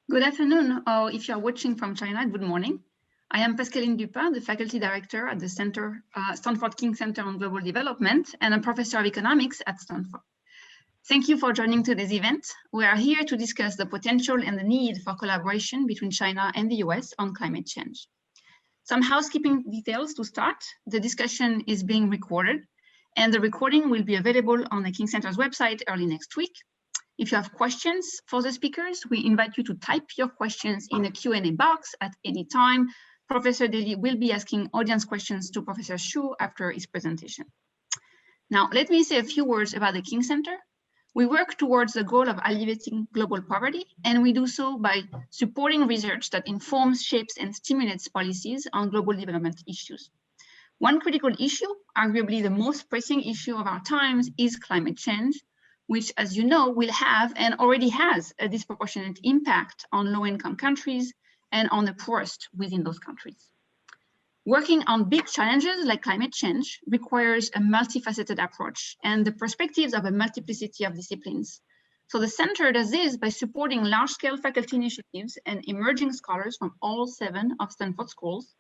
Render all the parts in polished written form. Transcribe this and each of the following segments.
Good afternoon, or if you are watching from China, good morning. I am Pascaline Dupin, the faculty director at the Stanford King Center on Global Development and a professor of economics at Stanford. Thank you for joining today's event. We are here to discuss the potential and the need for collaboration between China and the US on climate change. Some housekeeping details to start. The discussion is being recorded, and the recording will be available on the King Center's website early next week. If you have questions for the speakers, we invite you to type your questions in the Q&A box at any time. Professor Daly will be asking audience questions to Professor Chu after his presentation. Now, let me say a few words about the King Center. We work towards the goal of alleviating global poverty, and we do so by supporting research that informs, shapes, and stimulates policies on global development issues. One critical issue, arguably the most pressing issue of our times, is climate change, which, as you know, will have and already has a disproportionate impact on low-income countries and on the poorest within those countries. Working on big challenges like climate change requires a multifaceted approach and the perspectives of a multiplicity of disciplines. So the center does this by supporting large-scale faculty initiatives and emerging scholars from all 7 of Stanford schools,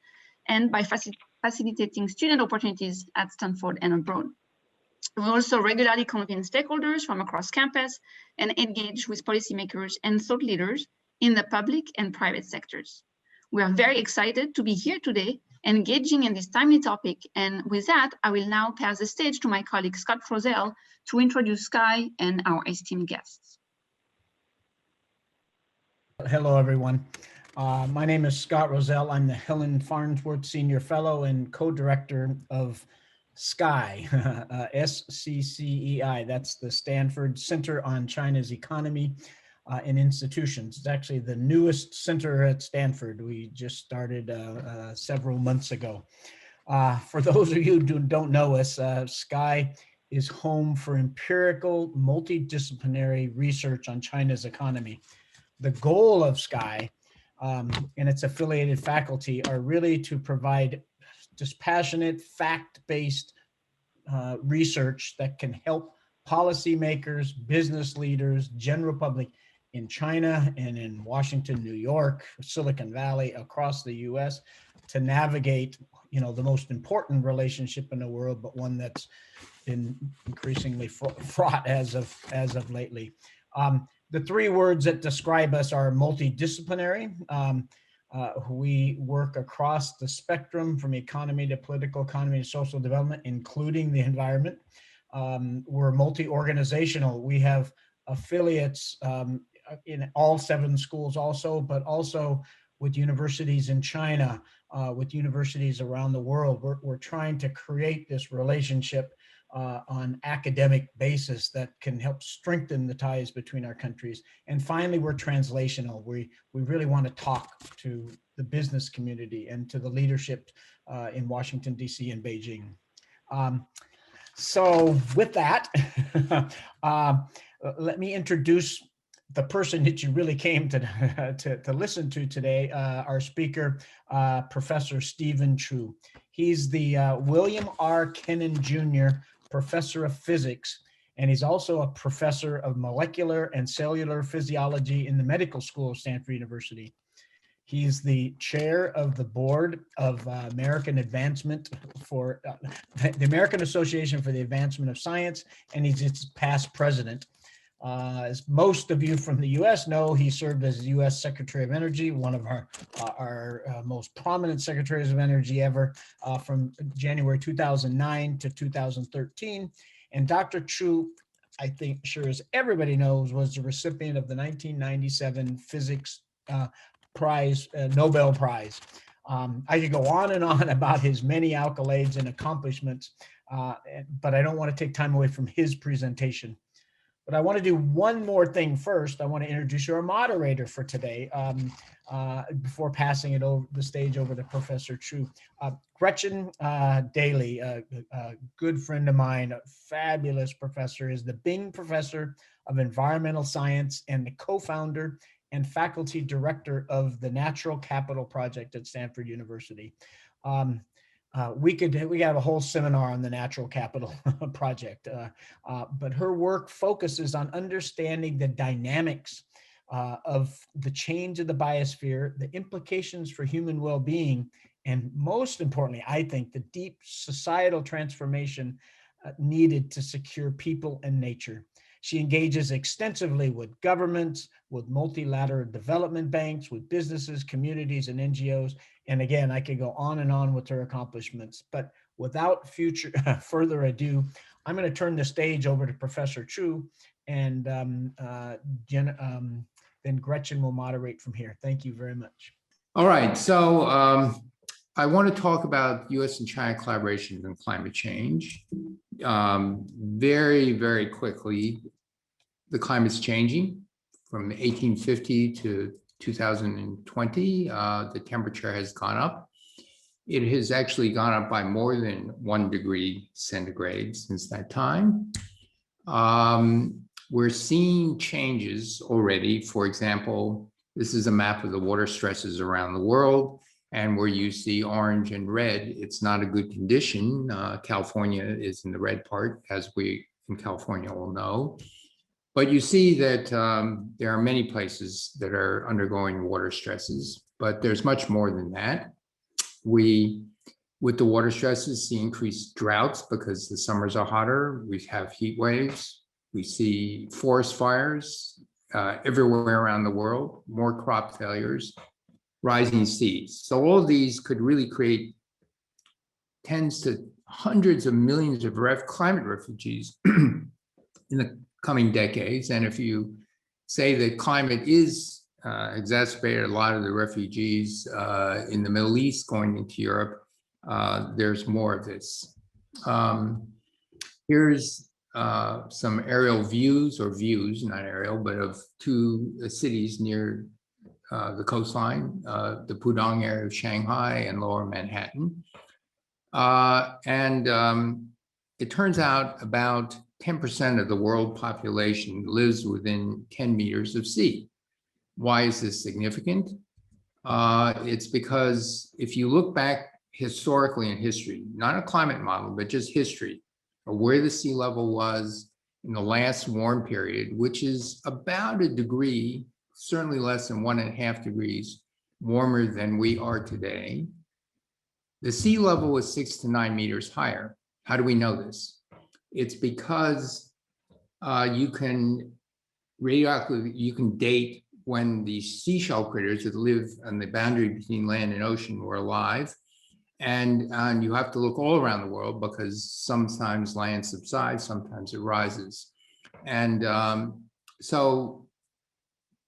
and by facilitating student opportunities at Stanford and abroad. We also regularly convene stakeholders from across campus and engage with policymakers and thought leaders in the public and private sectors. We are very excited to be here today, engaging in this timely topic. And with that, I will now pass the stage to my colleague, Scott Rozelle, to introduce Sky and our esteemed guests. Hello, everyone. My name is Scott Rozelle. I'm the Helen Farnsworth Senior Fellow and co-director of SCCEI, SCCEI, that's the Stanford Center on China's Economy and Institutions. It's actually the newest center at Stanford. We just started several months ago. For those of you who don't know us, SCCEI is home for empirical, multidisciplinary research on China's economy. The goal of SCCEI and its affiliated faculty are really to provide dispassionate, fact-based research that can help policymakers, business leaders, general public in China and in Washington, New York, Silicon Valley, across the U.S. to navigate, the most important relationship in the world, but one that's been increasingly fraught as of lately. The 3 words that describe us are multidisciplinary. We work across the spectrum from economy to political economy to social development, including the environment. We're multi-organizational. We have affiliates in all 7 schools also, but also with universities in China, with universities around the world. We're trying to create this relationship on academic basis that can help strengthen the ties between our countries. And finally, we're translational. We really want to talk to the business community and to the leadership in Washington, D.C. and Beijing. So with that, let me introduce the person that you really came to listen to today, our speaker, Professor Steven Chu. He's the William R. Kenan Jr. Professor of Physics, and he's also a professor of molecular and cellular physiology in the medical school of Stanford University. He's the chair of the board of American Advancement for the American Association for the Advancement of Science, and he's its past president. As most of you from the U.S. know, he served as U.S. Secretary of Energy, one of our most prominent secretaries of energy ever, from January 2009 to 2013. And Dr. Chu, I think, sure as everybody knows, was the recipient of the 1997 Physics Prize, Nobel Prize. I could go on and on about his many accolades and accomplishments, but I don't want to take time away from his presentation. But I want to do one more thing first. I want to introduce you our moderator for today before passing it over the stage over to Professor Chu. Gretchen Daly, a good friend of mine, a fabulous professor, is the Bing Professor of Environmental Science and the co-founder and faculty director of the Natural Capital Project at Stanford University. We have a whole seminar on the Natural Capital Project, but her work focuses on understanding the dynamics of the change of the biosphere, the implications for human well-being, and most importantly, I think, the deep societal transformation needed to secure people and nature. She engages extensively with governments, with multilateral development banks, with businesses, communities, and NGOs. And again, I could go on and on with her accomplishments, but without further ado, I'm going to turn the stage over to Professor Chu, and then Gretchen will moderate from here. Thank you very much. All right, so I want to talk about U.S. and China collaboration on climate change. Very, very quickly, the climate's changing from 1850 to 2020. The temperature has gone up. It has actually gone up by more than 1 degree centigrade since that time. We're seeing changes already. For example, this is a map of the water stresses around the world. And where you see orange and red, it's not a good condition. California is in the red part, as we in California all know. But you see that there are many places that are undergoing water stresses, but there's much more than that. We, with the water stresses, see increased droughts because the summers are hotter. We have heat waves. We see forest fires everywhere around the world, more crop failures, rising seas. So all of these could really create tens to hundreds of millions of climate refugees in the coming decades. And if you say that climate is exacerbated a lot of the refugees in the Middle East going into Europe, there's more of this. Here's some aerial views, not aerial, but of two cities near the coastline, the Pudong area of Shanghai and Lower Manhattan. It turns out about 10% of the world population lives within 10 meters of sea. Why is this significant? It's because if you look back historically in history, not a climate model, but just history, of where the sea level was in the last warm period, which is about a degree, certainly less than 1.5 degrees warmer than we are today, the sea level was 6 to 9 meters higher. How do we know this? It's because you can date when the seashell critters that live on the boundary between land and ocean were alive. And you have to look all around the world because sometimes land subsides, sometimes it rises. And so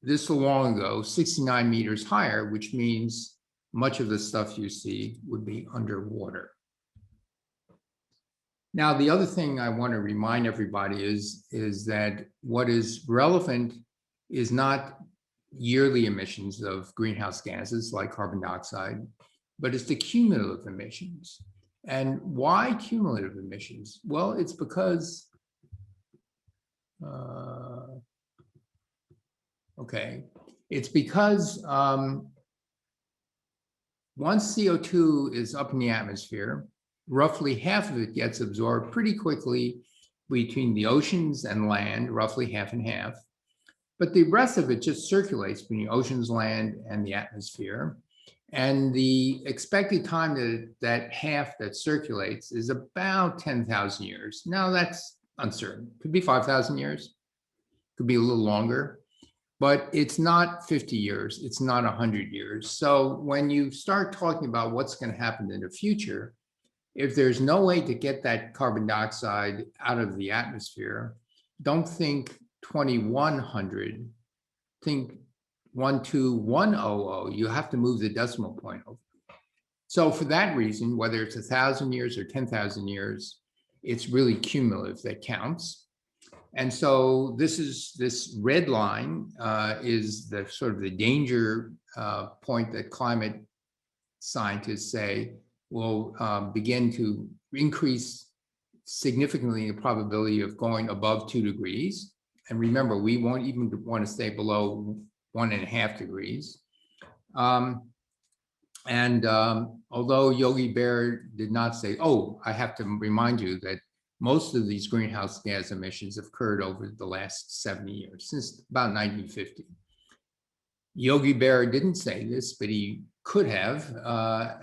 this so long ago, 69 meters higher, which means much of the stuff you see would be underwater. Now, the other thing I want to remind everybody is that what is relevant is not yearly emissions of greenhouse gases like carbon dioxide, but it's the cumulative emissions. And why cumulative emissions? Well, it's because, it's because once CO2 is up in the atmosphere, roughly half of it gets absorbed pretty quickly between the oceans and land, roughly half and half. But the rest of it just circulates between oceans, land, and the atmosphere. And the expected time that half that circulates is about 10,000 years. Now that's uncertain. Could be 5,000 years, could be a little longer, but it's not 50 years, it's not 100 years. So when you start talking about what's going to happen in the future, if there's no way to get that carbon dioxide out of the atmosphere, don't think 2100, think 12100. You have to move the decimal point over. So for that reason, whether it's 1,000 years or 10,000 years, it's really cumulative that counts. And so this red line is the sort of the danger point that climate scientists say will begin to increase significantly the probability of going above 2 degrees. And remember, we won't even want to stay below 1.5 degrees. Although Yogi Berra did not say, oh, I have to remind you that most of these greenhouse gas emissions have occurred over the last 70 years, since about 1950. Yogi Berra didn't say this, but he could have.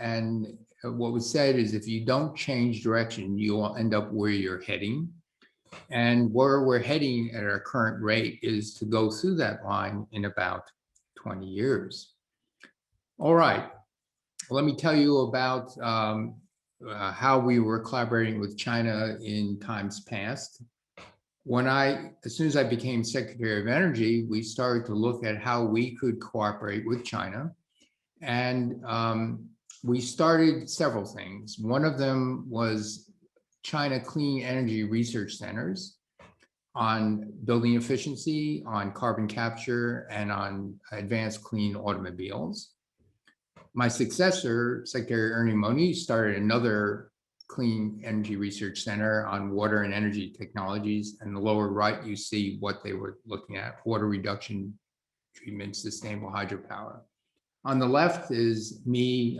And what was said is if you don't change direction, you will end up where you're heading. And where we're heading at our current rate is to go through that line in about 20 years. All right, let me tell you about how we were collaborating with China in times past. As soon as I became Secretary of Energy, we started to look at how we could cooperate with China. And we started several things. One of them was China Clean Energy Research Centers on building efficiency, on carbon capture, and on advanced clean automobiles. My successor, Secretary Ernie Moniz, started another Clean Energy Research Center on water and energy technologies. And the lower right, you see what they were looking at: water reduction treatment, sustainable hydropower. On the left is me,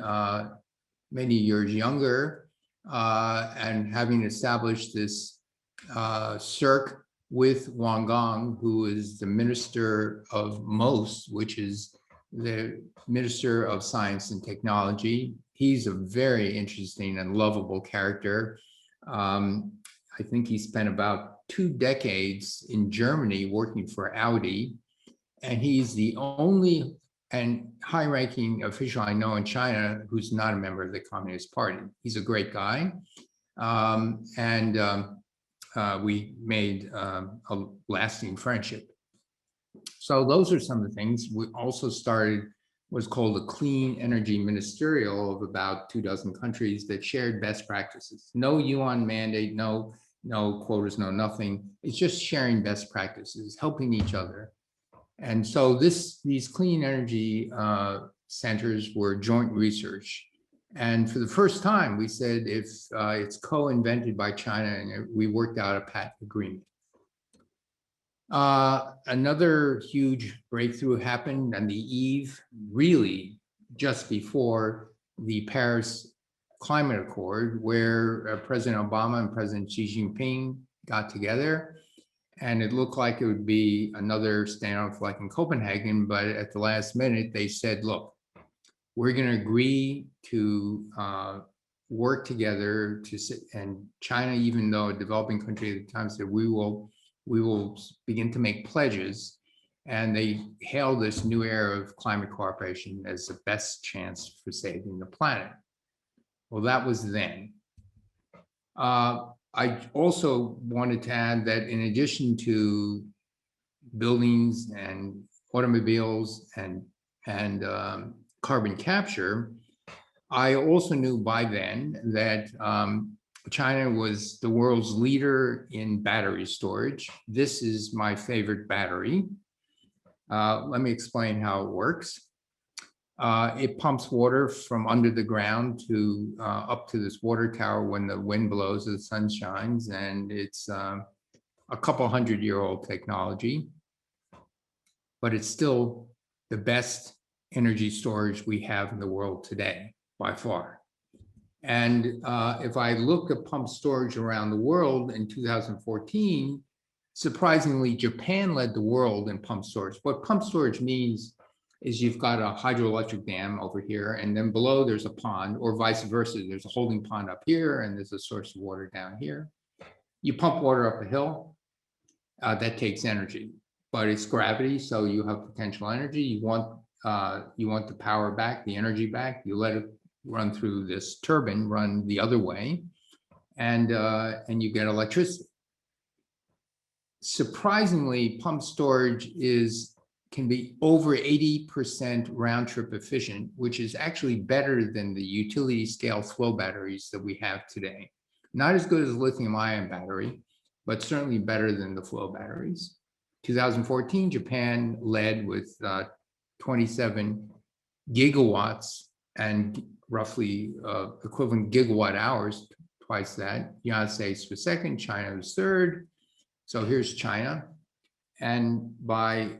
many years younger, and having established this CERC with Wang Gong, who is the Minister of MOST, which is the Minister of Science and Technology. He's a very interesting and lovable character. I think he spent about 2 decades in Germany working for Audi, and he's the only and high-ranking official I know in China who's not a member of the Communist Party. He's a great guy, we made a lasting friendship. So those are some of the things. We also started what's called a Clean Energy Ministerial of about 24 countries that shared best practices. No yuan mandate, no quotas, no nothing. It's just sharing best practices, helping each other. And so these clean energy centers were joint research. And for the first time, we said if it's co-invented by China, and we worked out a patent agreement. Another huge breakthrough happened on the eve, really just before the Paris Climate Accord, where President Obama and President Xi Jinping got together. And it looked like it would be another standoff like in Copenhagen, but at the last minute, they said, look, we're going to agree to work together to sit, and China, even though a developing country at the time, said we will begin to make pledges, and they hailed this new era of climate cooperation as the best chance for saving the planet. Well, that was then. I also wanted to add that in addition to buildings and automobiles and carbon capture, I also knew by then that China was the world's leader in battery storage. This is my favorite battery. Let me explain how it works. It pumps water from under the ground to up to this water tower when the wind blows or the sun shines, and it's a couple 100-year-old technology, but it's still the best energy storage we have in the world today, by far. And if I look at pump storage around the world in 2014, surprisingly, Japan led the world in pump storage. What pump storage means is you've got a hydroelectric dam over here, and then below there's a pond, or vice versa. There's a holding pond up here, and there's a source of water down here. You pump water up a hill, that takes energy, but it's gravity, so you have potential energy. You want the power back, the energy back. You let it run through this turbine, run the other way, and you get electricity. Surprisingly, pump storage can be over 80% round trip efficient, which is actually better than the utility scale flow batteries that we have today. Not as good as a lithium ion battery, but certainly better than the flow batteries. 2014, Japan led with 27 gigawatts and roughly equivalent gigawatt hours, twice that. United States was second, China was third. So here's China. And by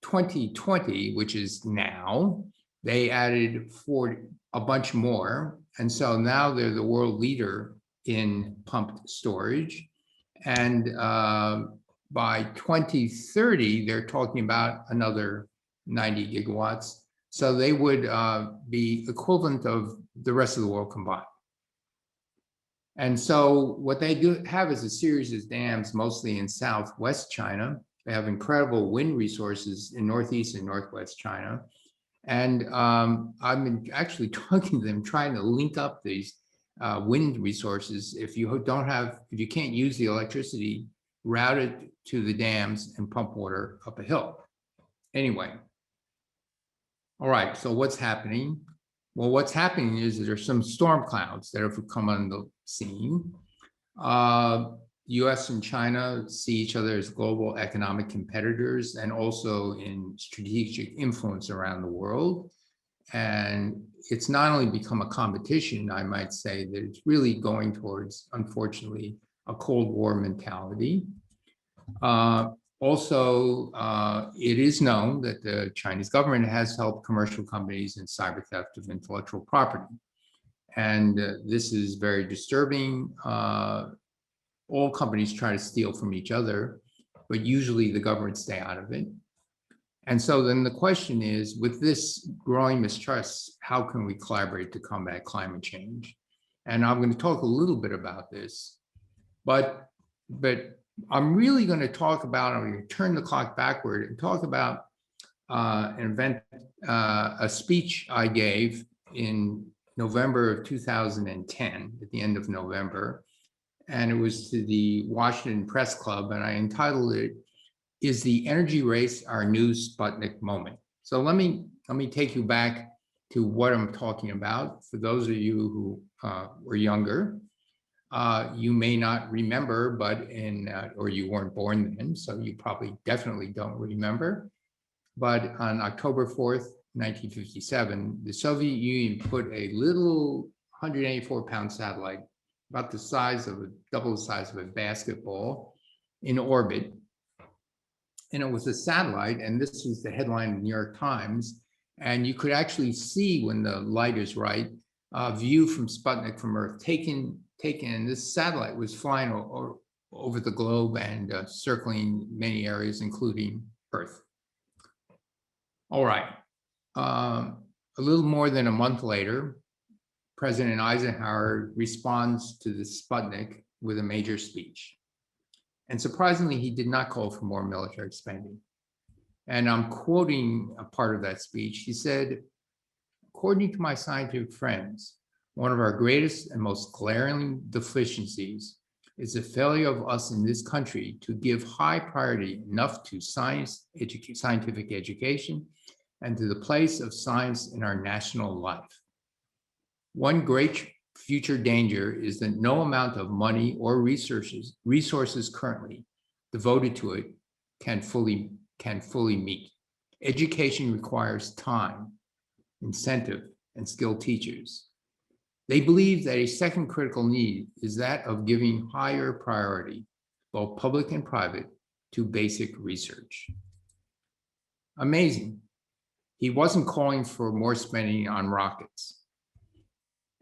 2020, which is now, they added a bunch more. And so now they're the world leader in pumped storage. And by 2030, they're talking about another 90 gigawatts. So they would be equivalent of the rest of the world combined. And so what they do have is a series of dams, mostly in southwest China. They have incredible wind resources in northeast and northwest China. And I've been actually talking to them, trying to link up these wind resources. If you can't use the electricity, route it to the dams and pump water up a hill. Anyway, all right, so what's happening? Well, what's happening is there's some storm clouds that have come on the scene. U.S. and China see each other as global economic competitors and also in strategic influence around the world. And it's not only become a competition, I might say, that it's really going towards, unfortunately, a Cold War mentality. It is known that the Chinese government has helped commercial companies in cyber theft of intellectual property. And this is very disturbing. All companies try to steal from each other, but usually the government stay out of it. And so then the question is, with this growing mistrust, how can we collaborate to combat climate change? And I'm going to talk a little bit about this, but I'm really going to talk about, I'm going to turn the clock backward and talk about a speech I gave in November of 2010, at the end of November. And it was to the Washington Press Club, and I entitled it, "Is the Energy Race Our New Sputnik Moment?" So let me take you back to what I'm talking about. For those of you who were younger, you may not remember, but or you weren't born then, so you probably definitely don't remember. But on October 4th, 1957, the Soviet Union put a little 184-pound satellite, about the size of double the size of a basketball, in orbit. And it was a satellite, and this was the headline of the New York Times. And you could actually see, when the light is right, a view from Sputnik from Earth taken. This satellite was flying over the globe and circling many areas, including Earth. All right. A little more than a month later, President Eisenhower responds to the Sputnik with a major speech. And surprisingly, he did not call for more military spending. And I'm quoting a part of that speech. He said, "According to my scientific friends, one of our greatest and most glaring deficiencies is the failure of us in this country to give high priority enough to scientific education and to the place of science in our national life. One great future danger is that no amount of money or resources currently devoted to it can fully meet. Education requires time, incentive, and skilled teachers. They believe that a second critical need is that of giving higher priority, both public and private, to basic research." Amazing. He wasn't calling for more spending on rockets.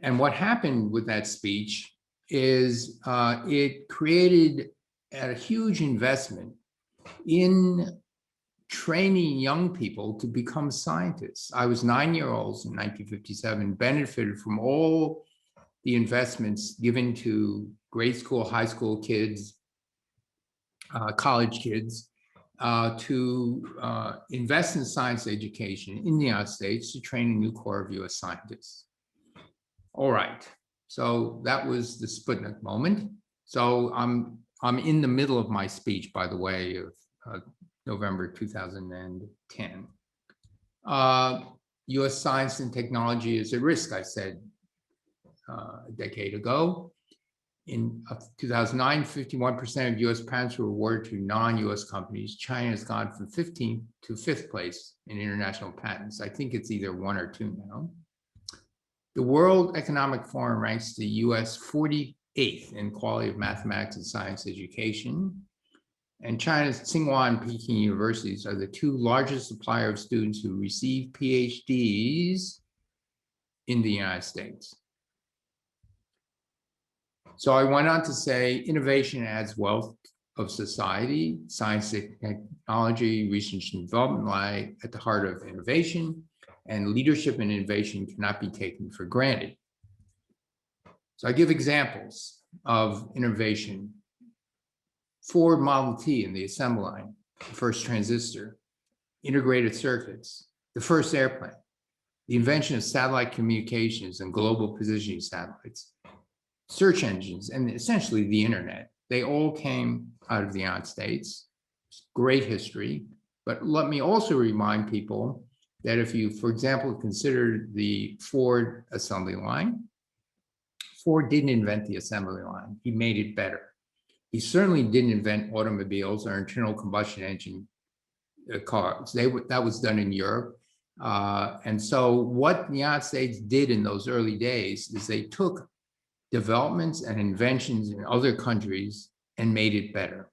And what happened with that speech is it created a huge investment in training young people to become scientists. I was 9-year-olds in 1957, benefited from all the investments given to grade school, high school kids, college kids, to invest in science education in the United States to train a new corps of U.S. scientists. All right, so that was the Sputnik moment. So I'm in the middle of my speech, by the way, of November 2010. U.S. science and technology is at risk, I said a decade ago. In 2009, 51% of U.S. patents were awarded to non-U.S. companies. China has gone from 15th to 5th place in international patents. I think it's either 1 or 2 now. The World Economic Forum ranks the U.S. 48th in quality of mathematics and science education. And China's Tsinghua and Peking universities are the 2 largest suppliers of students who receive PhDs in the United States. So I went on to say, innovation adds wealth of society. Science and technology, research and development lie at the heart of innovation, and leadership and innovation cannot be taken for granted. So I give examples of innovation. Ford Model T in the assembly line, the first transistor, integrated circuits, the first airplane, the invention of satellite communications and global positioning satellites, search engines, and essentially the internet. They all came out of the United States. It's great history. But let me also remind people that if you, for example, consider the Ford assembly line, Ford didn't invent the assembly line. He made it better. He certainly didn't invent automobiles or internal combustion engine cars. That was done in Europe. And so what the United States did in those early days is they took developments and inventions in other countries and made it better.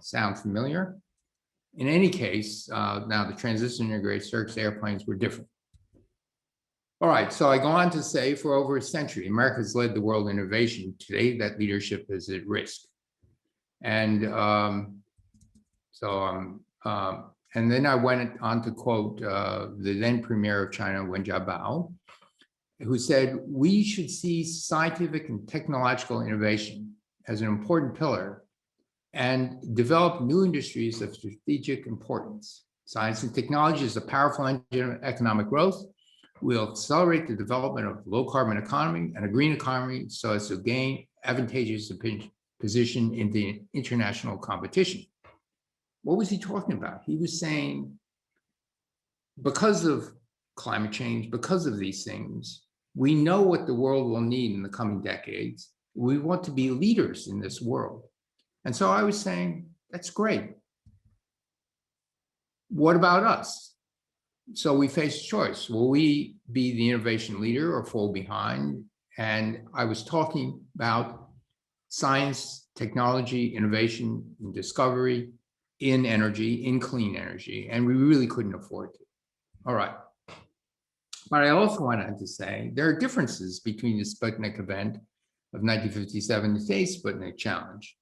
Sound familiar? In any case, now the transistor integrated circuits airplanes were different. All right, so I go on to say for over a century, America has led the world in innovation. Today, that leadership is at risk. And and then I went on to quote the then premier of China, Wen Jiabao, who said, we should see scientific and technological innovation as an important pillar and develop new industries of strategic importance. Science and technology is a powerful engine of economic growth. We'll accelerate the development of low carbon economy and a green economy so as to gain advantageous position in the international competition. What was he talking about? He was saying, because of climate change, because of these things, we know what the world will need in the coming decades. We want to be leaders in this world. And so I was saying, that's great. What about us? So we faced a choice. Will we be the innovation leader or fall behind? And I was talking about science, technology, innovation, and discovery in energy, in clean energy, and we really couldn't afford to. All right. But I also wanted to say there are differences between the Sputnik event of 1957 and today's Sputnik challenge.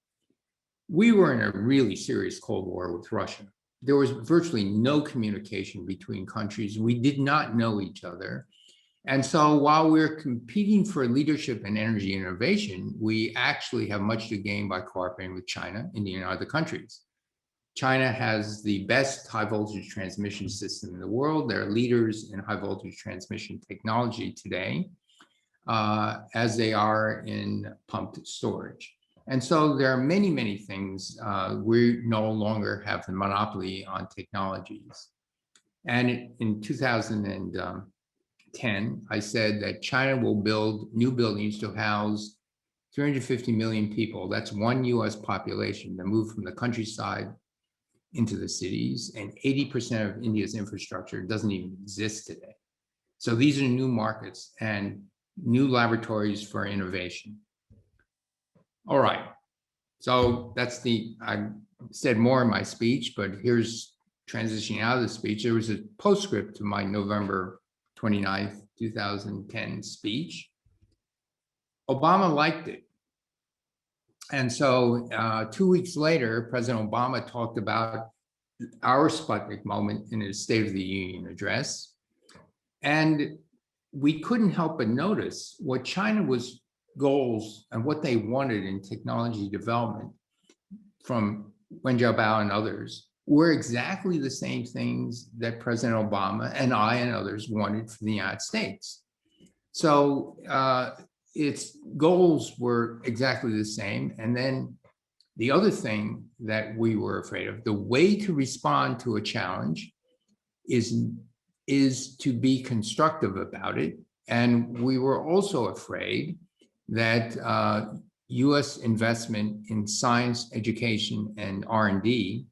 We were in a really serious Cold War with Russia. There was virtually no communication between countries. We did not know each other. And so while we're competing for leadership in energy innovation, we actually have much to gain by cooperating with China, India, and other countries. China has the best high voltage transmission system in the world. They're leaders in high voltage transmission technology today, as they are in pumped storage. And so there are many, many things. We no longer have the monopoly on technologies. And in 2010, I said that China will build new buildings to house 350 million people. That's one U.S. population that moved from the countryside into the cities, and 80% of India's infrastructure doesn't even exist today. So these are new markets and new laboratories for innovation. All right, so that's I said more in my speech, but here's transitioning out of the speech. There was a postscript to my November 29th, 2010 speech. Obama liked it. And so 2 weeks later, President Obama talked about our Sputnik moment in his State of the Union address. And we couldn't help but notice what China's goals and what they wanted in technology development from Wen Jiabao and others were exactly the same things that President Obama and I and others wanted for the United States. So its goals were exactly the same. And then the other thing that we were afraid of, the way to respond to a challenge is to be constructive about it. And we were also afraid that U.S. investment in science, education, and R&D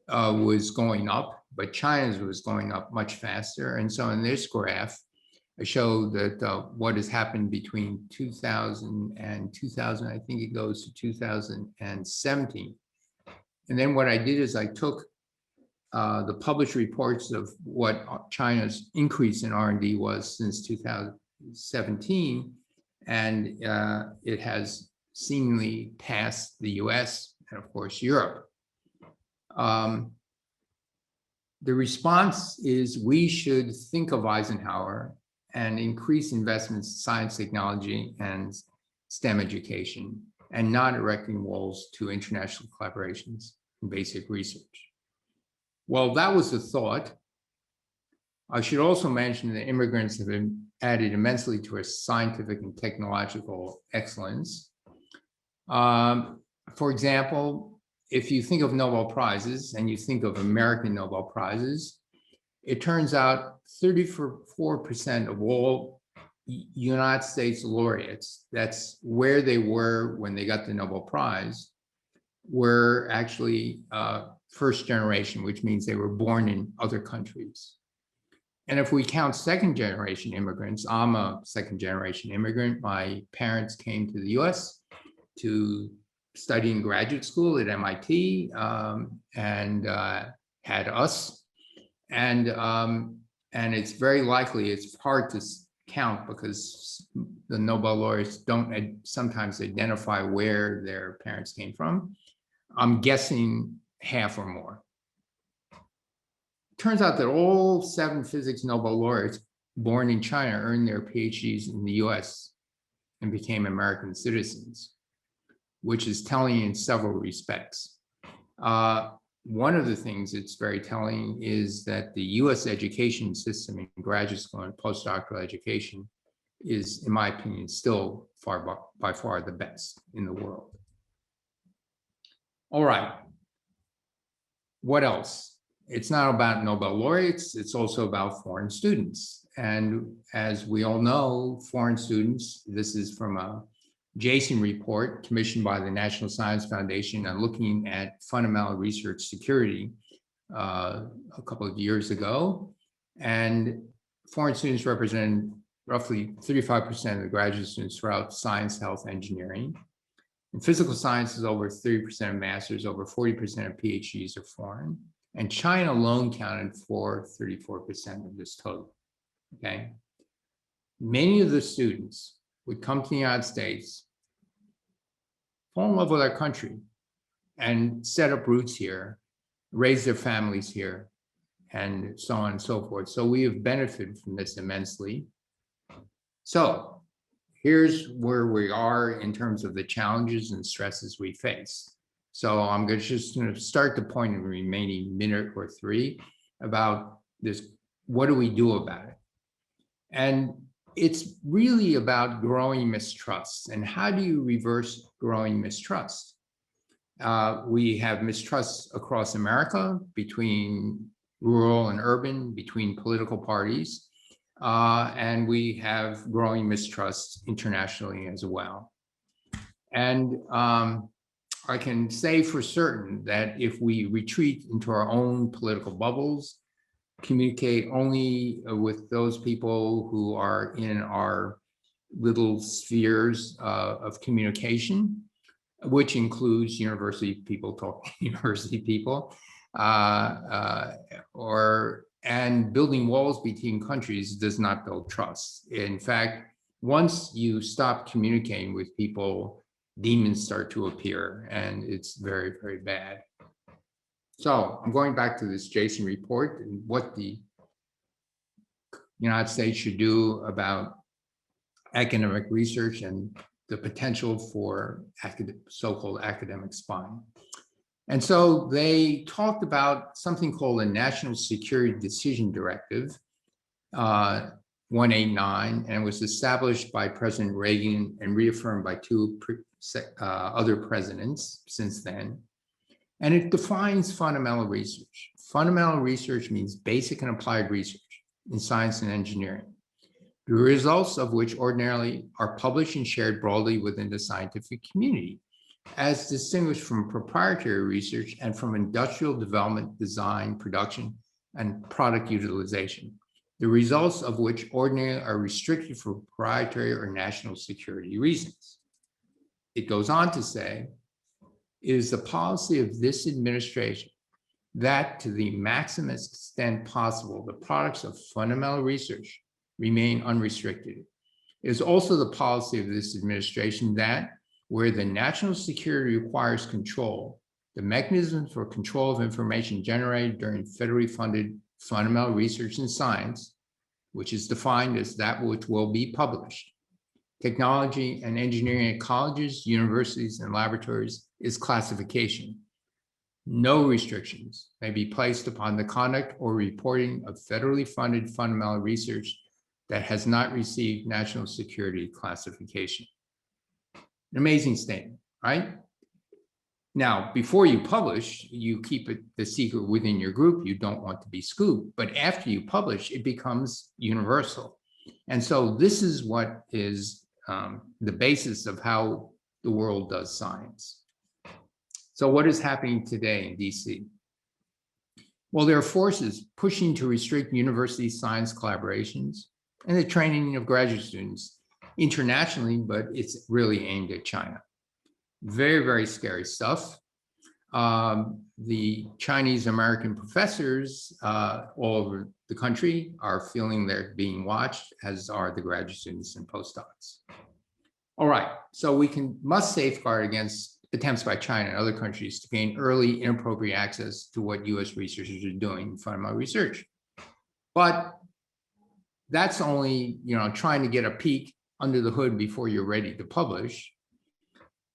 was going up, but China's was going up much faster. And so in this graph, I show that what has happened between 2000 and 2000, I think it goes to 2017. And then what I did is I took the published reports of what China's increase in R&D was since 2017, and it has seemingly past the U.S. and of course Europe. The response is we should think of Eisenhower and increase investments in science, technology, and STEM education, and not erecting walls to international collaborations and basic research. Well, that was the thought. I should also mention that immigrants have been added immensely to our scientific and technological excellence. For example, if you think of Nobel Prizes and you think of American Nobel Prizes, it turns out 34% of all United States laureates, that's where they were when they got the Nobel Prize, were actually first generation, which means they were born in other countries. And if we count second generation immigrants, I'm a second generation immigrant. My parents came to the U.S. to study in graduate school at MIT and had us. And it's very likely, it's hard to count because the Nobel laureates don't sometimes identify where their parents came from. I'm guessing half or more. Turns out that all 7 physics Nobel laureates born in China earned their PhDs in the US and became American citizens, which is telling in several respects. One of the things it's very telling is that the US education system in graduate school and postdoctoral education is, in my opinion, still by far the best in the world. All right, what else? It's not about Nobel laureates, it's also about foreign students. And as we all know, foreign students, this is from a Jason report commissioned by the National Science Foundation on looking at fundamental research security a couple of years ago. And foreign students represent roughly 35% of the graduate students throughout science, health, engineering. In physical sciences, over 30% of masters, over 40% of PhDs are foreign. And China alone counted for 34% of this total, okay? Many of the students would come to the United States, fall in love with our country, and set up roots here, raise their families here, and so on and so forth. So we have benefited from this immensely. So here's where we are in terms of the challenges and stresses we face. So I'm just going to start the point in the remaining minute or 3 about this. What do we do about it? And it's really about growing mistrust. And how do you reverse growing mistrust? We have mistrust across America between rural and urban, between political parties. And we have growing mistrust internationally as well. And I can say for certain that if we retreat into our own political bubbles, communicate only with those people who are in our little spheres of communication, which includes university people talking to university people, and building walls between countries does not build trust. In fact, once you stop communicating with people, demons start to appear, and it's very, very bad. So I'm going back to this Jason report and what the United States should do about academic research and the potential for so-called academic spying. And so they talked about something called a National Security Decision Directive, 189, and it was established by President Reagan and reaffirmed by 2 other presidents since then. And it defines fundamental research. Fundamental research means basic and applied research in science and engineering, the results of which ordinarily are published and shared broadly within the scientific community, as distinguished from proprietary research and from industrial development, design, production, and product utilization, the results of which ordinarily are restricted for proprietary or national security reasons. It goes on to say, it is the policy of this administration that to the maximum extent possible, the products of fundamental research remain unrestricted. It is also the policy of this administration that where the national security requires control, the mechanisms for control of information generated during federally funded fundamental research in science, which is defined as that which will be published, technology and engineering at colleges, universities, and laboratories, is classification. No restrictions may be placed upon the conduct or reporting of federally funded fundamental research that has not received national security classification. An amazing statement, right? Now, before you publish, you keep it the secret within your group. You don't want to be scooped, but after you publish, it becomes universal. And so this is what is the basis of how the world does science. So what is happening today in DC? Well, there are forces pushing to restrict university science collaborations and the training of graduate students internationally, but it's really aimed at China. Very, very scary stuff. The Chinese American professors all over the country are feeling they're being watched, as are the graduate students and postdocs. All right, so we must safeguard against attempts by China and other countries to gain early inappropriate access to what U.S. researchers are doing in fundamental research. But that's only, trying to get a peek under the hood before you're ready to publish.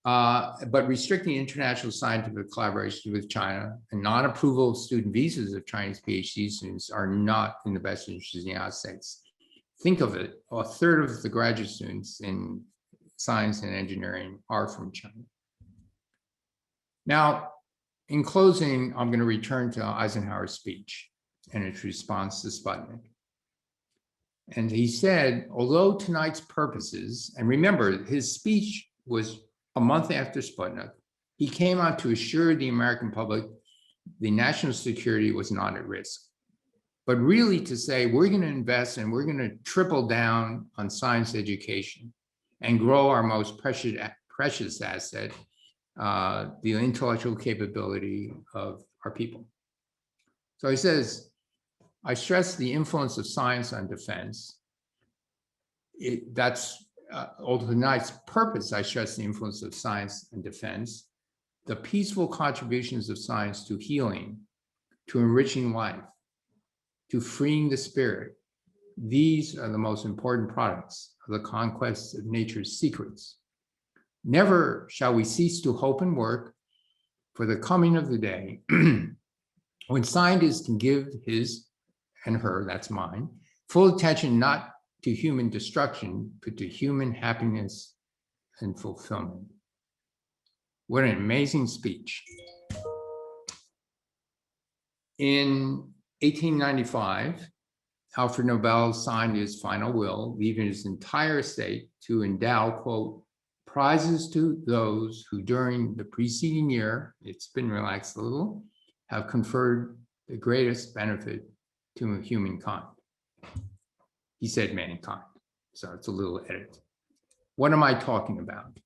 But restricting international scientific collaboration with China and non-approval of student visas of Chinese PhD students are not in the best interest of the United States. Think of it, a third of the graduate students in science and engineering are from China. Now, in closing, I'm going to return to Eisenhower's speech and its response to Sputnik. And he said, although tonight's purposes, and remember, his speech was a month after Sputnik, he came out to assure the American public the national security was not at risk. But really to say, we're going to invest and we're going to triple down on science education and grow our most precious asset, the intellectual capability of our people. So he says, I stress the influence of science on defense. That's tonight's purpose. I stress the influence of science and defense, the peaceful contributions of science to healing, to enriching life, to freeing the spirit. These are the most important products of the conquest of nature's secrets. Never shall we cease to hope and work for the coming of the day when scientists can give his and her, that's mine, full attention not to human destruction, but to human happiness and fulfillment. What an amazing speech. In 1895, Alfred Nobel signed his final will, leaving his entire estate to endow, quote, prizes to those who during the preceding year, it's been relaxed a little, have conferred the greatest benefit to humankind. He said mankind, so it's a little edit. What am I talking about?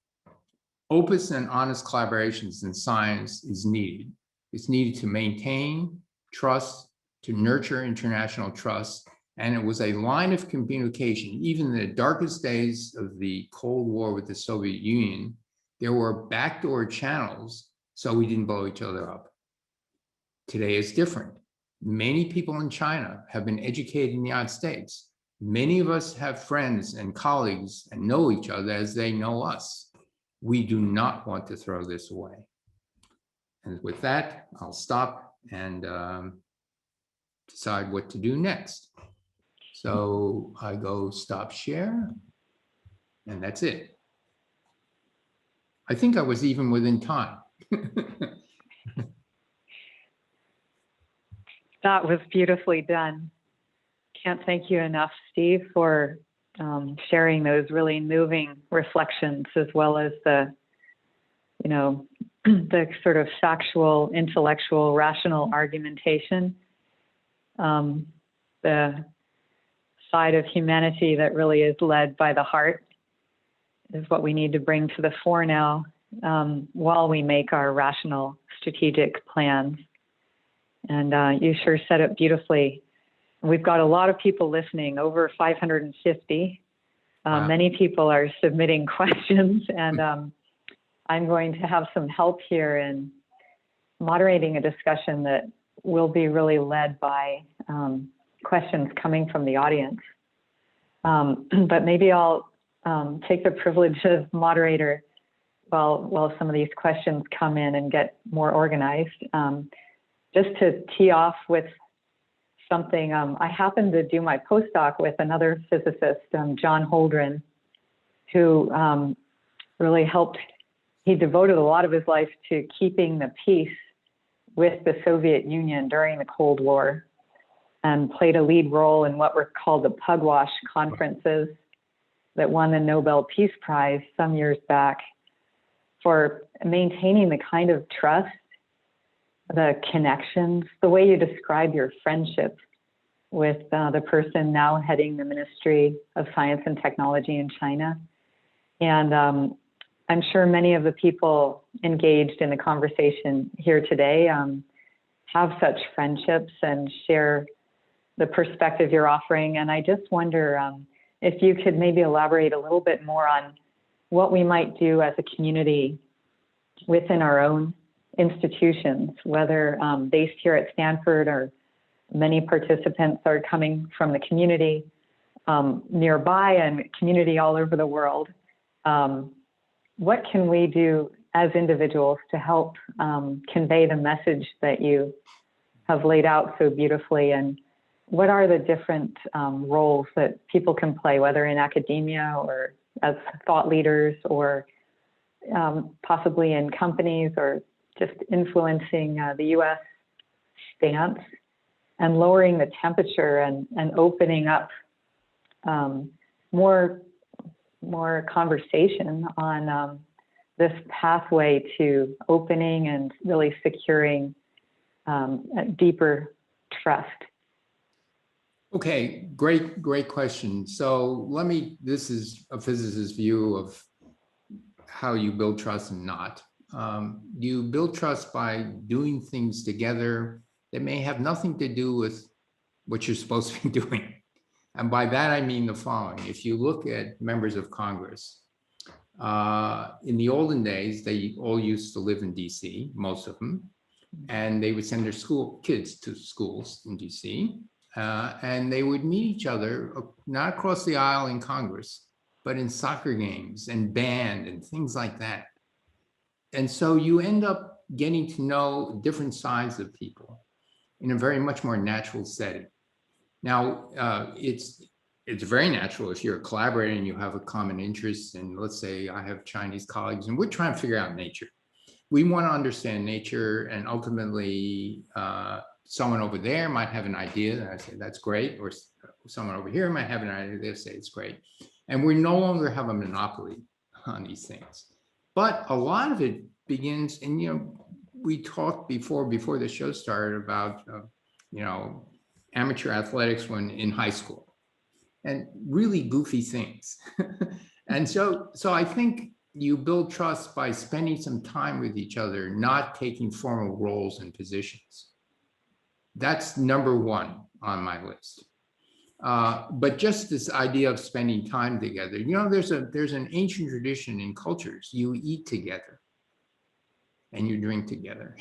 Openness and honest collaborations in science is needed. It's needed to maintain trust, to nurture international trust, and it was a line of communication. Even in the darkest days of the Cold War with the Soviet Union, there were backdoor channels so we didn't blow each other up. Today is different. Many people in China have been educated in the United States. Many of us have friends and colleagues and know each other as they know us. We do not want to throw this away. And with that, I'll stop and decide what to do next. So I go stop share, and that's it. I think I was even within time. That was beautifully done. Can't thank you enough, Steve, for sharing those really moving reflections, as well as the, the sort of factual, intellectual, rational argumentation. The side of humanity that really is led by the heart is what we need to bring to the fore now, while we make our rational strategic plans. And you sure said it beautifully. We've got a lot of people listening, over 550. Wow. Many people are submitting questions, and I'm going to have some help here in moderating a discussion that will be really led by questions coming from the audience. But maybe I'll take the privilege of moderator while some of these questions come in and get more organized. Just to tee off with something, I happened to do my postdoc with another physicist, John Holdren, who really helped. He devoted a lot of his life to keeping the peace with the Soviet Union during the Cold War, and played a lead role in what were called the Pugwash conferences that won the Nobel Peace Prize some years back for maintaining the kind of trust, the connections, the way you describe your friendship with the person now heading the Ministry of Science and Technology in China. And I'm sure many of the people engaged in the conversation here today have such friendships and share the perspective you're offering. And I just wonder if you could maybe elaborate a little bit more on what we might do as a community within our own institutions, whether based here at Stanford or many participants are coming from the community nearby and community all over the world. What can we do as individuals to help convey the message that you have laid out so beautifully? And what are the different roles that people can play, whether in academia or as thought leaders or possibly in companies or just influencing the U.S. stance and lowering the temperature and opening up more conversation on this pathway to opening and really securing a deeper trust? Okay, great question. So this is a physicist's view of how you build trust and not. You build trust by doing things together that may have nothing to do with what you're supposed to be doing. And by that, I mean the following. If you look at members of Congress, in the olden days, they all used to live in DC, most of them, and they would send their kids to schools in DC, and they would meet each other, not across the aisle in Congress, but in soccer games and band and things like that. And so you end up getting to know different sides of people in a very much more natural setting. Now, it's very natural if you're a collaborator and you have a common interest. And let's say I have Chinese colleagues and we're trying to figure out nature. We want to understand nature, and ultimately someone over there might have an idea and I say, that's great. Or someone over here might have an idea, they say it's great. And we no longer have a monopoly on these things. But a lot of it begins, and we talked before the show started about amateur athletics when in high school, and really goofy things. And so I think you build trust by spending some time with each other, not taking formal roles and positions. That's number one on my list. But just this idea of spending time together, there's an ancient tradition in cultures. You eat together and you drink together.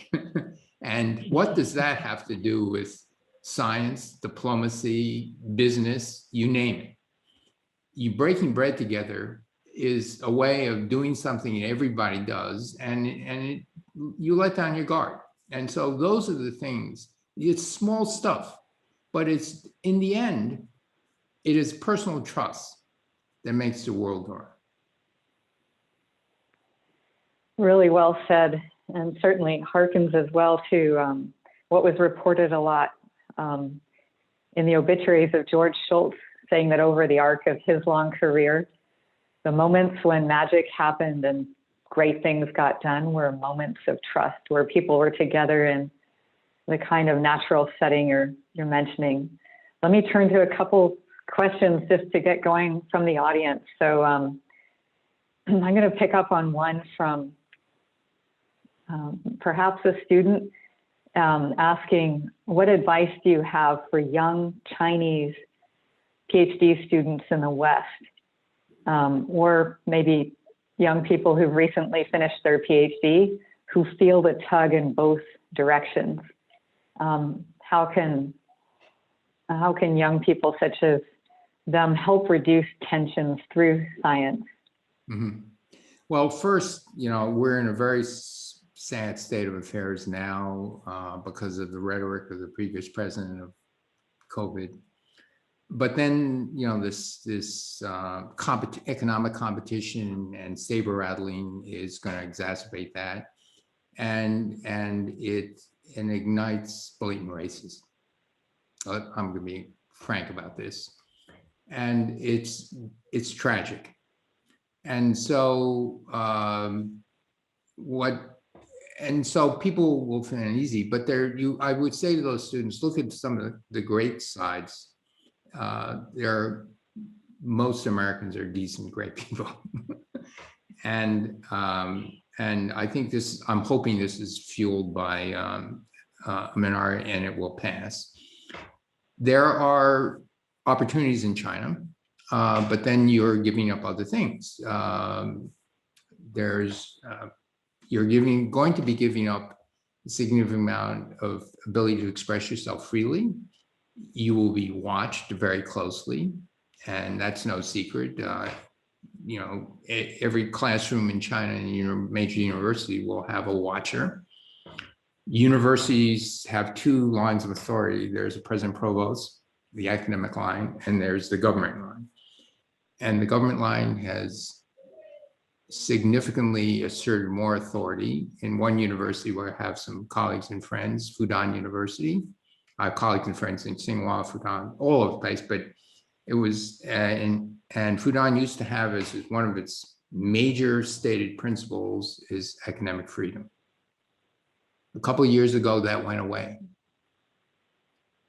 And what does that have to do with science, diplomacy, business, you name it? You breaking bread together is a way of doing something everybody does, and you let down your guard. And so those are the things. It's small stuff, but it's, in the end, it is personal trust that makes the world go. Really well said, and certainly harkens as well to what was reported a lot in the obituaries of George Shultz, saying that over the arc of his long career, the moments when magic happened and great things got done were moments of trust, where people were together in the kind of natural setting you're mentioning. Let me turn to a couple questions just to get going from the audience. So I'm going to pick up on one from perhaps a student asking, what advice do you have for young Chinese PhD students in the West, or maybe young people who've recently finished their PhD who feel the tug in both directions. How can young people such as them help reduce tensions through science? Mm-hmm. Well, first, we're in a very sad state of affairs now because of the rhetoric of the previous president of COVID. But then, this economic competition and saber rattling is going to exacerbate that, and it ignites blatant racism. I'm going to be frank about this, and it's tragic. And so so people will feel uneasy, but I would say to those students, look at some of the great sides. Most Americans are decent, great people. and I think I'm hoping this is fueled by a minority, and it will pass. There are opportunities in China, but then you're giving up other things. You're going to be giving up a significant amount of ability to express yourself freely. You will be watched very closely, and that's no secret. Every classroom in China and major university will have a watcher. Universities have two lines of authority. There's a president provost, the academic line, and there's the government line. And the government line has significantly asserted more authority. In one university where I have some colleagues and friends, Fudan University, I have colleagues and friends in Tsinghua, Fudan, all over the place, but it was, and Fudan used to have as one of its major stated principles is academic freedom. A couple of years ago, that went away.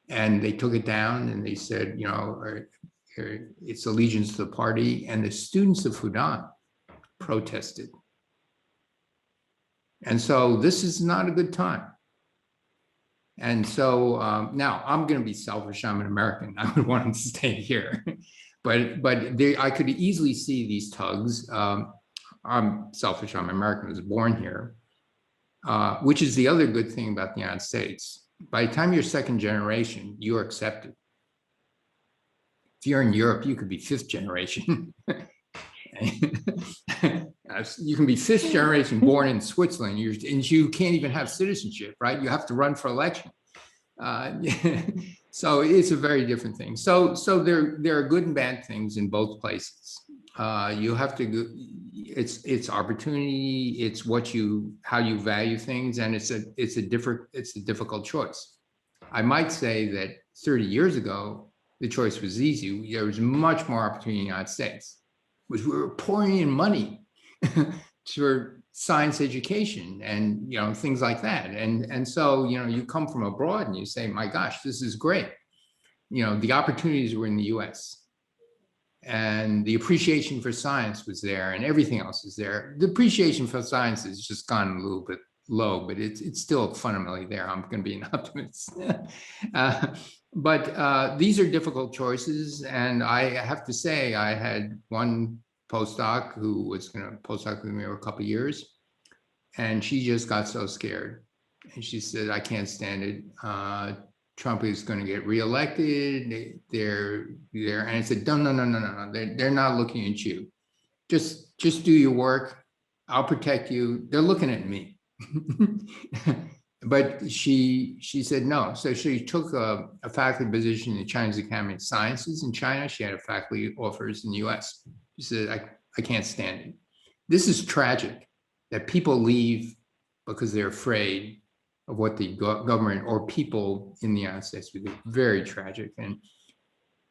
And they took it down and they said, it's allegiance to the party, and the students of Fudan protested. And so this is not a good time. And so now I'm going to be selfish. I'm an American. I would want them to stay here. but I could easily see these tugs. I'm selfish. I'm American. I was born here, which is the other good thing about the United States. By the time you're second generation, you're accepted. If you're in Europe, you could be fifth generation. You can be fifth generation born in Switzerland, and you can't even have citizenship, right? You have to run for election. So it's a very different thing. So there are good and bad things in both places. You have to. It's opportunity. It's how you value things, and it's a difficult choice. I might say that 30 years ago, the choice was easy. There was much more opportunity in the United States. We were pouring in money for science education and things like that. And so you come from abroad and you say, my gosh, this is great. The opportunities were in the U.S. and the appreciation for science was there, and everything else is there. The appreciation for science has just gone a little bit low, but it's still fundamentally there. I'm going to be an optimist. But these are difficult choices. And I have to say, I had one postdoc who was going to postdoc with me for a couple of years, and she just got so scared. And she said, I can't stand it. Trump is going to get reelected. And I said, no. They're not looking at you. Just do your work. I'll protect you. They're looking at me. But she said no. So she took a faculty position in the Chinese Academy of Sciences in China. She had a faculty offers in the U.S. She said, I can't stand it. This is tragic that people leave because they're afraid of what the government or people in the United States would do. Very tragic. And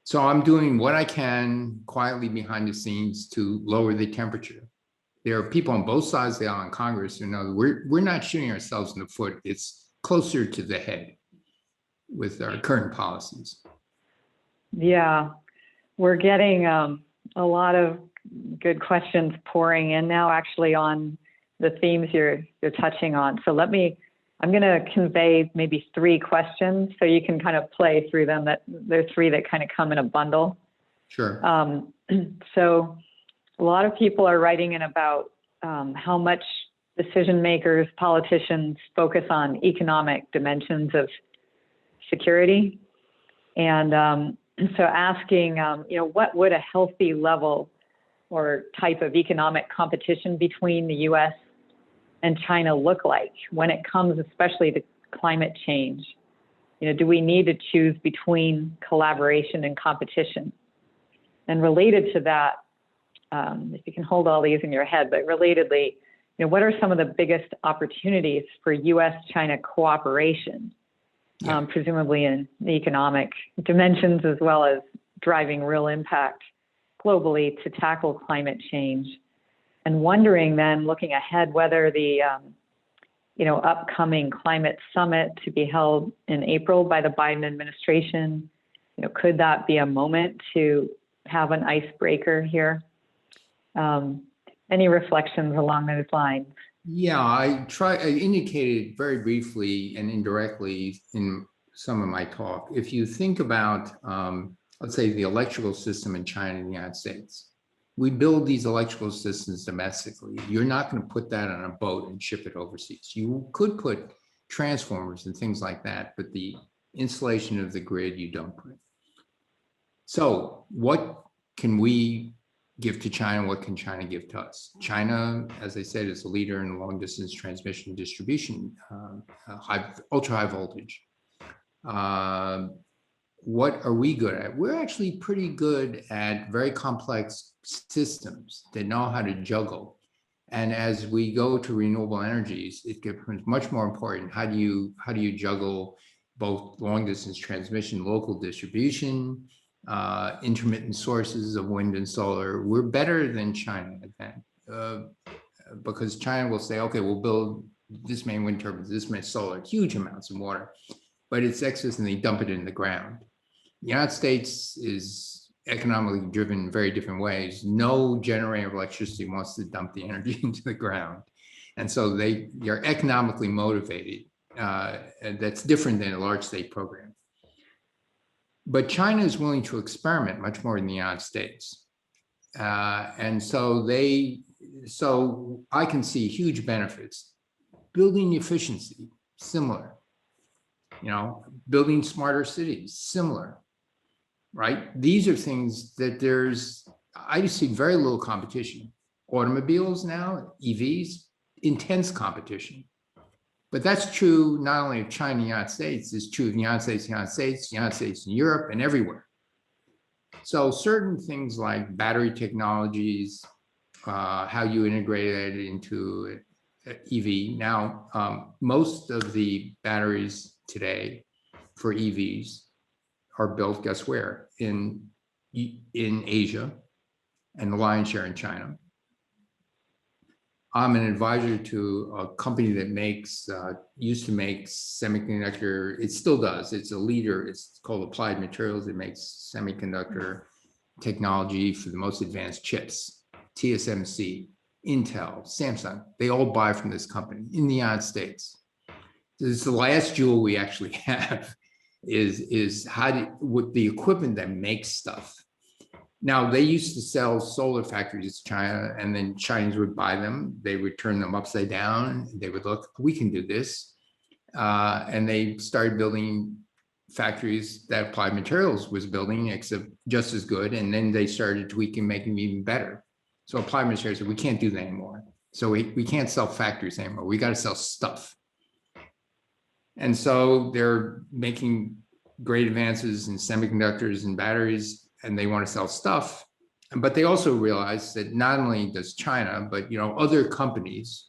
so I'm doing what I can quietly behind the scenes to lower the temperature. There are people on both sides of the aisle in Congress who know we're not shooting ourselves in the foot. It's closer to the head with our current policies. Yeah, we're getting a lot of good questions pouring in now, actually, on the themes you're touching on. So I'm going to convey maybe 3 questions so you can kind of play through them. That there's 3 that kind of come in a bundle. Sure. So A lot of people are writing in about how much decision makers, politicians focus on economic dimensions of security. And so asking, what would a healthy level or type of economic competition between the U.S. and China look like when it comes especially to climate change? Do we need to choose between collaboration and competition? And related to that, if you can hold all these in your head, but relatedly, what are some of the biggest opportunities for U.S.-China cooperation, presumably in the economic dimensions, as well as driving real impact globally to tackle climate change? And wondering then, looking ahead, whether the upcoming climate summit to be held in April by the Biden administration, could that be a moment to have an icebreaker here? Any reflections along those lines? Yeah, I indicated very briefly and indirectly in some of my talk. If you think about, let's say, the electrical system in China and the United States, we build these electrical systems domestically. You're not going to put that on a boat and ship it overseas. You could put transformers and things like that, but the installation of the grid, you don't put. So what can we give to China? What can China give to us? China, as I said, is a leader in long distance transmission and distribution, ultra high voltage. What are we good at? We're actually pretty good at very complex systems that know how to juggle. And as we go to renewable energies, it becomes much more important. How do you juggle both long distance transmission, local distribution, intermittent sources of wind and solar? We're better than China at that, because China will say, okay, we'll build this many wind turbines, this many solar, huge amounts of water, but it's excess and they dump it in the ground. The United States is economically driven in very different ways. No generator of electricity wants to dump the energy into the ground. And so they're economically motivated. And that's different than a large state program. But China is willing to experiment much more than the United States. And so I can see huge benefits. Building efficiency, similar. Building smarter cities, similar. Right? These are things that I just see very little competition. Automobiles now, EVs, intense competition. But that's true not only of China and the United States, it's true of the United States, the United States and Europe and everywhere. So certain things like battery technologies, how you integrate it into EV. Now, most of the batteries today for EVs are built, guess where? In Asia, and the lion's share in China. I'm an advisor to a company that used to make semiconductor, it still does, it's a leader, it's called Applied Materials. It makes semiconductor technology for the most advanced chips. TSMC, Intel, Samsung, they all buy from this company in the United States. This is the last jewel we actually have. Is with the equipment that makes stuff. Now, they used to sell solar factories to China, and then Chinese would buy them. They would turn them upside down. They would look, we can do this. And they started building factories that Applied Materials was building, except just as good. And then they started tweaking, making them even better. So Applied Materials said, we can't do that anymore. So we can't sell factories anymore. We got to sell stuff. And so they're making great advances in semiconductors and batteries, and they want to sell stuff. But they also realize that not only does China, but other companies.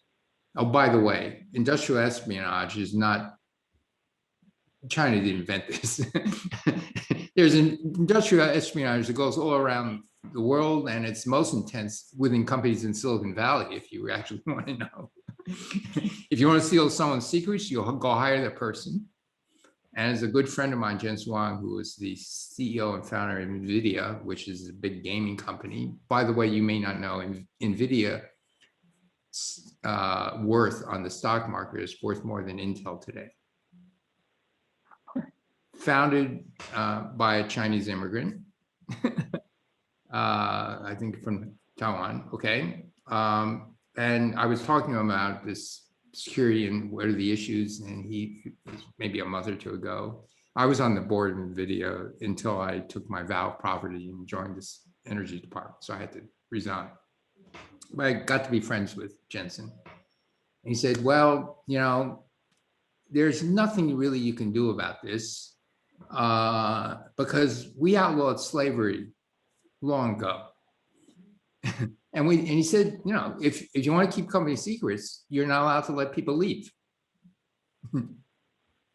Oh, by the way, industrial espionage is not. China didn't invent this. There's an industrial espionage that goes all around the world, and it's most intense within companies in Silicon Valley, if you actually want to know. If you want to steal someone's secrets, you'll go hire that person. And as a good friend of mine, Jen Wang, who is the CEO and founder of NVIDIA, which is a big gaming company. By the way, you may not know, NVIDIA worth on the stock market is worth more than Intel today. Founded by a Chinese immigrant, I think from Taiwan, okay. And I was talking to him about this security and what are the issues, and he, maybe a month or two ago, I was on the board in video until I took my Valve property and joined this energy department, so I had to resign. But I got to be friends with Jensen. And he said, well, you know, there's nothing really you can do about this because we outlawed slavery long ago. And he said, you know, if you want to keep company secrets, you're not allowed to let people leave.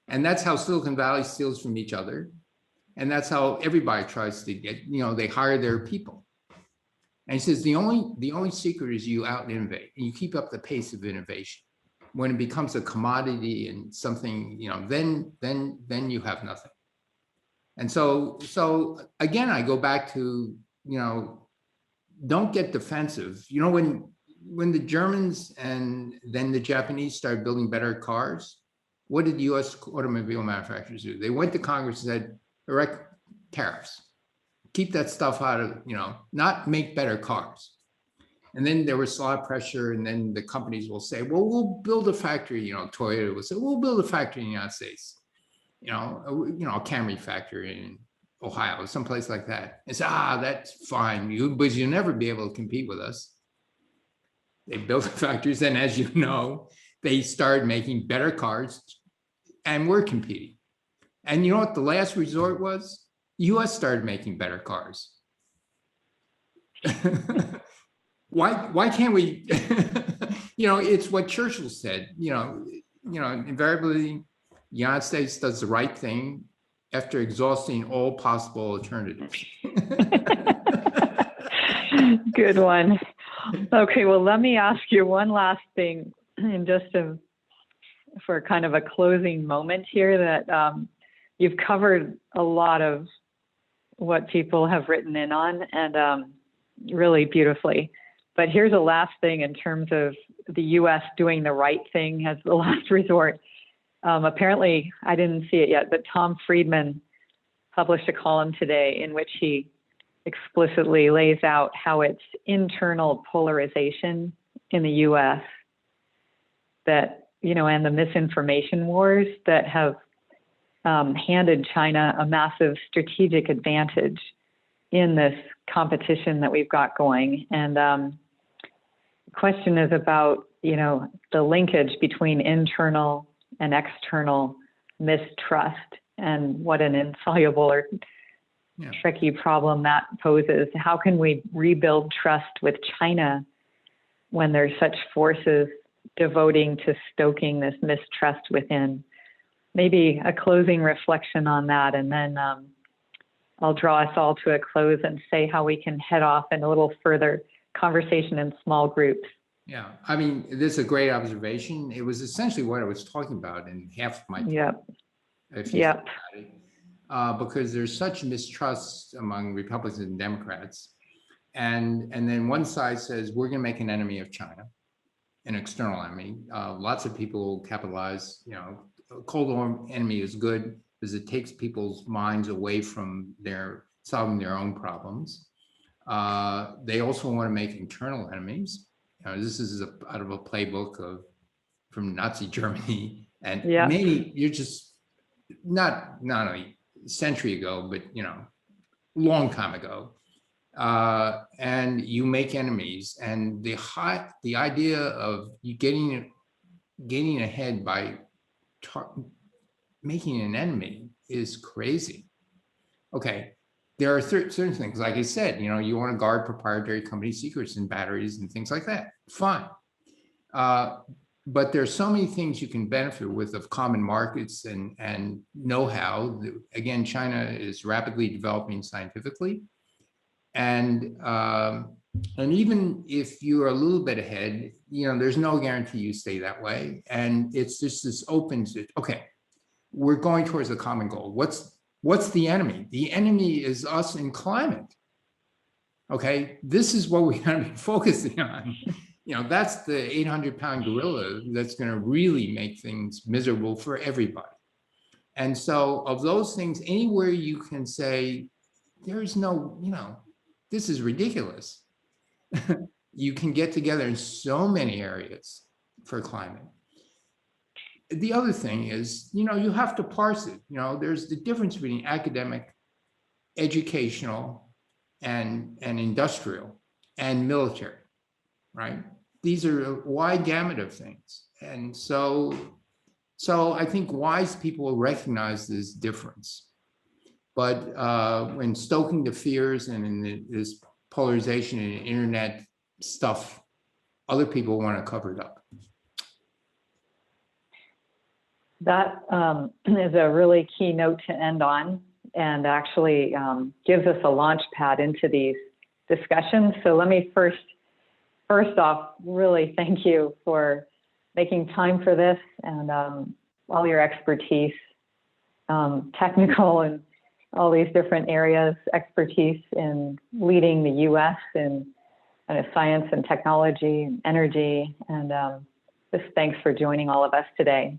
And that's how Silicon Valley steals from each other. And that's how everybody tries to get, you know, they hire their people. And he says, the only secret is you out innovate and you keep up the pace of innovation. When it becomes a commodity and something, you know, then you have nothing. And so again, I go back to, you know, don't get defensive. You know, when the Germans and then the Japanese started building better cars, what did U.S. automobile manufacturers do? They went to Congress and said, direct tariffs, keep that stuff out of, you know, not make better cars. And then there was a lot of pressure, and then the companies will say, well, we'll build a factory, you know, Toyota will say, we'll build a factory in the United States, you know, a Camry factory in Ohio, someplace like that. It's, that's fine, but you'll never be able to compete with us. They built factories, and as you know, they started making better cars, and we're competing. And you know what the last resort was? The U.S. started making better cars. Why can't we? You know, it's what Churchill said. You know, invariably, the United States does the right thing after exhausting all possible alternatives. Good one. Okay, well, let me ask you one last thing, and just for kind of a closing moment here, that you've covered a lot of what people have written in on, and really beautifully. But here's the last thing in terms of the U.S. doing the right thing as the last resort. Apparently, I didn't see it yet, but Tom Friedman published a column today in which he explicitly lays out how it's internal polarization in the U.S. that, you know, and the misinformation wars that have handed China a massive strategic advantage in this competition that we've got going. And the question is about, you know, the linkage between internal and external mistrust and what an insoluble or tricky problem that poses. How can we rebuild trust with China when there's such forces devoting to stoking this mistrust within? Maybe a closing reflection on that, and then I'll draw us all to a close and say how we can head off in a little further conversation in small groups. Yeah, I mean, this is a great observation. It was essentially what I was talking about in half of my talk. Yep. If you think about it. Because there's such mistrust among Republicans and Democrats. And then one side says, we're going to make an enemy of China, an external enemy. Lots of people capitalize, you know, a Cold War enemy is good because it takes people's minds away from solving their own problems. They also want to make internal enemies. You know, this is out of a playbook from Nazi Germany, and maybe you're just not only a century ago, but you know, long time ago. And you make enemies, and the idea of you getting ahead by making an enemy is crazy. Okay, there are certain things, like I said, you know, you want to guard proprietary company secrets and batteries and things like that. Fine. But there's so many things you can benefit with of common markets and know-how. Again, China is rapidly developing scientifically. And even if you're a little bit ahead, you know, there's no guarantee you stay that way. And it's just this open to, okay, we're going towards a common goal. What's the enemy? The enemy is us in climate. Okay, this is what we gotta be focusing on. You know, that's the 800-pound gorilla that's gonna really make things miserable for everybody. And so of those things, anywhere you can say, there's no, you know, this is ridiculous. You can get together in so many areas for climate. The other thing is, you know, you have to parse it. You know, there's the difference between academic, educational, and industrial and military, right? These are a wide gamut of things. And so I think wise people recognize this difference. But when stoking the fears and in this polarization and internet stuff, other people want to cover it up. That is a really key note to end on, and actually gives us a launch pad into these discussions. So let me first off, really thank you for making time for this and all your expertise, technical and all these different areas, expertise in leading the U.S. in kind of science and technology and energy. And just thanks for joining all of us today.